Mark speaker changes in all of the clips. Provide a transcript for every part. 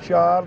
Speaker 1: 4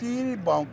Speaker 1: 3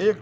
Speaker 1: 1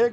Speaker 1: 1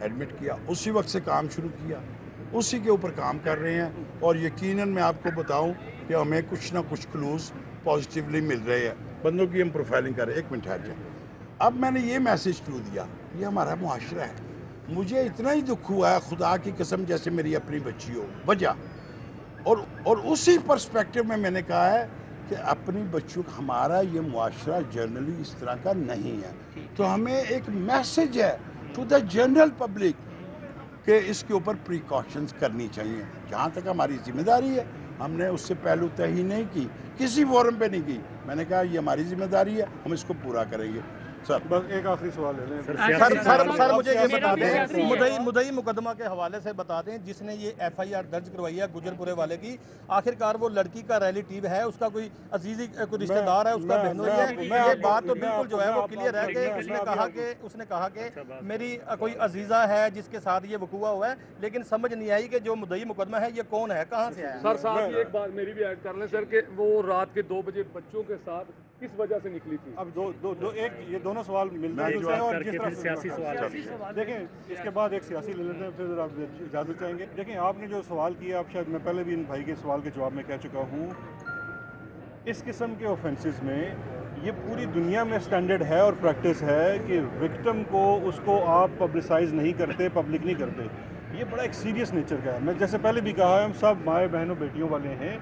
Speaker 1: admit کیا، اسی وقت سے کام شروع کیا، اسی کے اوپر کام کر رہے ہیں، اور یقیناً میں آپ کو بتاؤں کہ ہمیں کچھ نہ کچھ کلوز پازیٹیولی مل رہے ہیں، بندوں کی ہم پروفائلنگ کر رہے ہیں۔ ایک منٹ ٹھہر جائیں۔ اب میں نے یہ میسیج کیوں دیا، یہ ہمارا معاشرہ ہے، مجھے اتنا ہی دکھ ہوا ہے خدا کی قسم جیسے میری اپنی بچی ہو، وجہ اور اسی پرسپیکٹو میں نے کہا ہے کہ اپنی بچوں کا ہمارا یہ معاشرہ جنرلی اس طرح کا نہیں ہے، تو ہمیں ایک میسیج ہے ٹو دا جنرل پبلک کہ اس کے اوپر پریکاشنز کرنی چاہیے۔ جہاں تک ہماری ذمہ داری ہے، ہم نے اس سے پہلو تہی نہیں کی، کسی فورم پہ نہیں کی، میں نے کہا یہ ہماری ذمہ داری ہے، ہم اس کو پورا کریں گے۔ سر
Speaker 2: بس ایک آخری سوال لے لیں
Speaker 3: سر مجھے یہ بتا دیں، مدعی مقدمہ کے حوالے سے بتا دیں جس نے یہ ایف آئی آر درج کروائی ہے گجر پورے والے کی، آخرکار وہ لڑکی کا ریلیٹیو ہے، اس کا کوئی عزیزی کوئی رشتہ دار ہے، اس کا بہنوئی ہے؟ یہ بات تو بالکل جو ہے وہ کلیئر ہے کہ اس نے کہا کہ میری کوئی عزیزہ ہے جس کے ساتھ یہ وقوع ہوا ہے، لیکن سمجھ نہیں آئی کہ جو مدعی مقدمہ ہے یہ کون ہے، کہاں سے ہے؟
Speaker 4: سر صاحب ایک بات میری بھی ایڈ کر لیں سر، کہ وہ رات کے 2 بجے بچوں کے ساتھ کس وجہ سے نکلی تھی؟
Speaker 2: اب ایک یہ دونوں سوال ملتے ہیں اور جس طرح
Speaker 5: سیاسی سوال
Speaker 2: دیکھیں اس کے بعد ایک سیاسی لے لیتے ہیں، پھر آپ اجازت چاہیں گے۔ دیکھیں آپ نے جو سوال کیا، اب شاید میں پہلے بھی ان بھائی کے سوال کے جواب میں کہہ چکا ہوں، اس قسم کے اوفینسز میں یہ پوری دنیا میں سٹینڈرڈ ہے اور پریکٹس ہے کہ وکٹم کو اس کو آپ پبلسائز نہیں کرتے، پبلک نہیں کرتے۔ یہ بڑا ایک سیریس نیچر کا ہے، میں جیسے پہلے بھی کہا ہے ہم سب مائیں بہنوں بیٹیوں والے ہیں،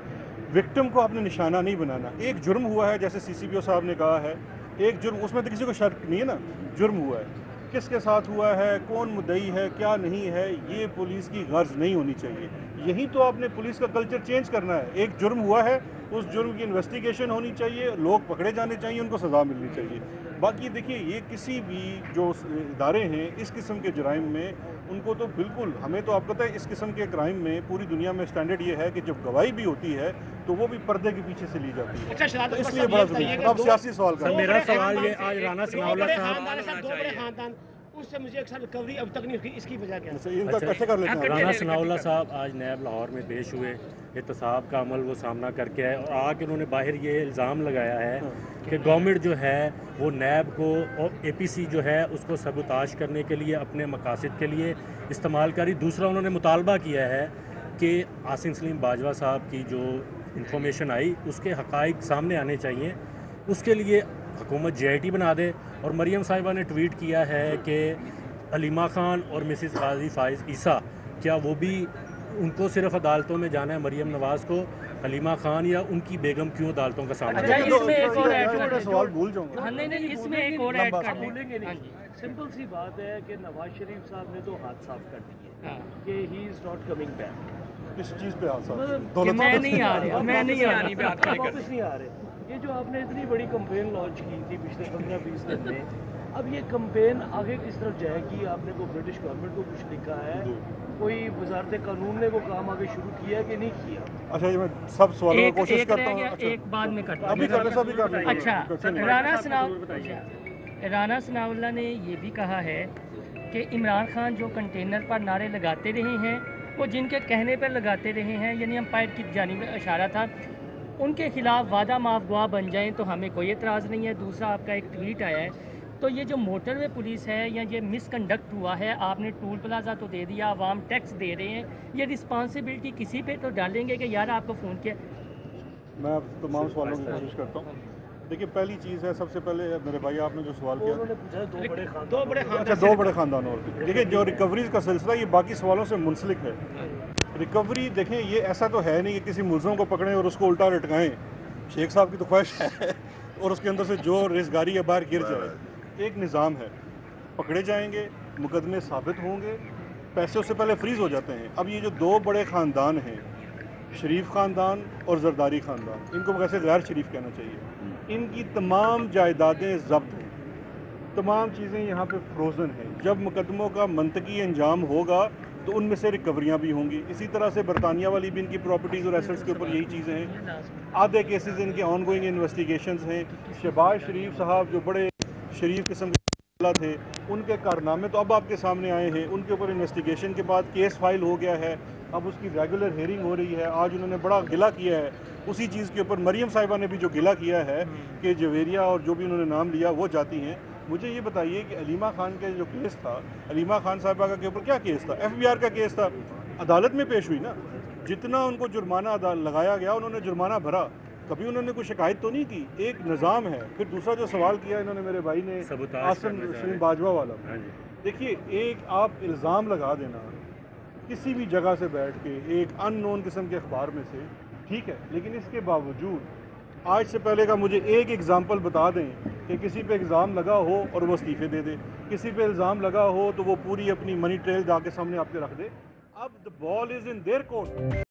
Speaker 2: وکٹم کو آپ نے نشانہ نہیں بنانا۔ ایک جرم ہوا ہے جیسے سی سی پی او صاحب نے کہا ہے، ایک جرم، اس میں تو کسی کو شک نہیں ہے نا، جرم ہوا ہے، کس کے ساتھ ہوا ہے، کون مدعی ہے، کیا نہیں ہے، یہ پولیس کی غرض نہیں ہونی چاہیے۔ یہی تو آپ نے پولیس کا کلچر چینج کرنا ہے۔ ایک جرم ہوا ہے، اس جرم کی انویسٹیگیشن ہونی چاہیے، لوگ پکڑے جانے چاہیے، ان کو سزا ملنی چاہیے۔ باقی دیکھیے یہ کسی بھی جو ادارے ہیں اس قسم کے جرائم میں ان کو تو بالکل، ہمیں تو آپ پتہ ہے اس قسم کے کرائم میں پوری دنیا میں سٹینڈرڈ یہ ہے کہ جب گواہی بھی ہوتی ہے تو وہ بھی پردے کے پیچھے سے لی جاتی ہے، تو اس لیے بڑا ضروری ہے۔ اب سیاسی سوال کا
Speaker 5: میرا سوال یہ آج رانا ثناءاللہ صاحب،
Speaker 6: دو بڑے خاندان، اس سے مجھے اکثر ریکوری اب تک نہیں ہوئی، اس کی وجہ کیا ہے؟
Speaker 2: ان کا کیسے کر لیتے ہیں؟
Speaker 5: رانا ثناءاللہ صاحب آج نیب لاہور میں پیش ہوئے، احتساب کا عمل وہ سامنا کر کے آئے، اور آ کے انہوں نے باہر یہ الزام لگایا ہے کہ گورنمنٹ جو ہے وہ نیب کو اور اے پی سی جو ہے اس کو سبوتاش کرنے کے لیے اپنے مقاصد کے لیے استعمال کری۔ دوسرا انہوں نے مطالبہ کیا ہے کہ عاصم سلیم باجوہ صاحب کی جو انفارمیشن آئی اس کے حقائق سامنے آنے چاہیے، اس کے لیے حکومت جے آئی ٹی بنا دے۔ اور مریم صاحبہ نے ٹویٹ کیا ہے کہ حلیمہ خان اور مسز غازی فائز عیسیٰ، کیا وہ بھی ان کو صرف عدالتوں میں جانا ہے، مریم نواز کو، حلیمہ خان یا ان کی بیگم کیوں عدالتوں کا سامنا ہے؟
Speaker 6: اس میں ایک اور ایڈ کر
Speaker 2: سوال بھول جاؤں گا۔
Speaker 6: نہیں، اس میں ایک اور ایڈ کر لیں۔
Speaker 7: بھولیں گے نہیں، سمپل سی بات ہے کہ نواز شریف صاحب نے تو ہاتھ صاف کر دیے کہ ہی از ناٹ کمنگ بیک۔
Speaker 2: اس چیز پہ آسان
Speaker 6: میں نہیں آ رہا، میں نہیں آ رہا،
Speaker 7: واپس نہیں آ رہے۔ یہ جو آپ نے اتنی بڑی کمپین لانچ کی تھی پچھلے 15-20 دن میں، اب یہ کمپین آگے کس طرف جائے گی؟ آپ نے کوئی برٹش گورنمنٹ کو کچھ لکھا ہے، کوئی وزارت قانون نے وہ کام آگے شروع کیا کہ نہیں کیا؟
Speaker 2: اچھا میں سب سوالوں کی کوشش کرتا ہوں،
Speaker 6: ایک بعد میں کرتا
Speaker 2: ابھی کرنے سے ابھی کر لیں۔
Speaker 6: اچھا، رانا ثناءاللہ نے یہ بھی کہا ہے کہ عمران خان جو کنٹینر پر نعرے لگاتے رہے ہیں، وہ جن کے کہنے پر لگاتے رہے ہیں، یعنی امپائر کی جانب اشارہ تھا، ان کے خلاف وعدہ معاف گواہ بن جائیں تو ہمیں کوئی اعتراض نہیں ہے۔ دوسرا آپ کا ایک ٹویٹ آیا ہے، تو یہ جو موٹر وے پولیس ہے یا یہ مس کنڈکٹ ہوا ہے، آپ نے ٹول پلازا تو دے دیا، عوام ٹیکس دے رہے ہیں، یہ رسپانسبلٹی کسی پہ تو ڈالیں گے کہ یار آپ کو فون کیا؟
Speaker 2: میں اب تمام سوالوں کی کوشش کرتا ہوں۔ دیکھیے پہلی چیز ہے، سب سے پہلے میرے بھائی آپ نے جو سوال کیا،
Speaker 6: دو
Speaker 2: بڑے خاندانوں اور دیکھیے جو ریکوریز کا سلسلہ یہ باقی سوالوں سے منسلک ہے۔ ریکوری دیکھیں یہ ایسا تو ہے نہیں کہ کسی ملزم کو پکڑیں اور اس کو الٹا لٹکائیں، شیخ صاحب کی تو خواہش ہے اور اس کے اندر سے جو ریزگاری یا باہر گر جائے۔ ایک نظام ہے، پکڑے جائیں گے، مقدمے ثابت ہوں گے، پیسے اس سے پہلے فریز ہو جاتے ہیں۔ اب یہ جو دو بڑے خاندان ہیں، شریف خاندان اور زرداری خاندان، ان کو ویسے غیر شریف کہنا چاہیے، ان کی تمام جائیدادیں ضبط ہیں، تمام چیزیں یہاں پہ فروزن ہیں۔ جب مقدموں کا منطقی انجام ہوگا تو ان میں سے ریکوریاں بھی ہوں گی۔ اسی طرح سے برطانیہ والی بھی ان کی پراپرٹیز اور ایسٹس کے اوپر یہی چیزیں ہیں۔ آدھے کیسز ان کے آن گوئنگ انویسٹیگیشنز ہیں۔ شہباز شریف صاحب جو بڑے شریف قسم کے تھے، ان کے کارنامے تو اب آپ کے سامنے آئے ہیں، ان کے اوپر انویسٹیگیشن کے بعد کیس فائل ہو گیا ہے، اب اس کی ریگولر ہیئرنگ ہو رہی ہے۔ آج انہوں نے بڑا گلہ کیا ہے اسی چیز کے اوپر، مریم صاحبہ نے بھی جو گلہ کیا ہے کہ جویریہ اور جو بھی انہوں نے نام لیا وہ جاتی ہیں، مجھے یہ بتائیے کہ علیمہ خان کا جو کیس تھا، علیمہ خان صاحبہ کا کے اوپر کیا کیس تھا؟ FBR کا کیس تھا، عدالت میں پیش ہوئی نا، جتنا ان کو جرمانہ لگایا گیا انہوں نے جرمانہ بھرا، کبھی انہوں نے کوئی شکایت تو نہیں کی. ایک نظام ہے. پھر دوسرا جو سوال کیا انہوں نے میرے بھائی نے آسم سلیم باجوہ والا، دیکھیے ایک آپ الزام لگا دینا کسی بھی جگہ سے بیٹھ کے ایک ان نون قسم کے اخبار میں سے، ٹھیک ہے، لیکن اس کے باوجود آج سے پہلے کا مجھے ایک ایگزامپل بتا دیں کہ کسی پہ الزام لگا ہو اور وہ استعفے دے دے، کسی پہ الزام لگا ہو تو وہ پوری اپنی منی ٹریل جا کے سامنے آپ کے رکھ دے. اب the ball is in their court.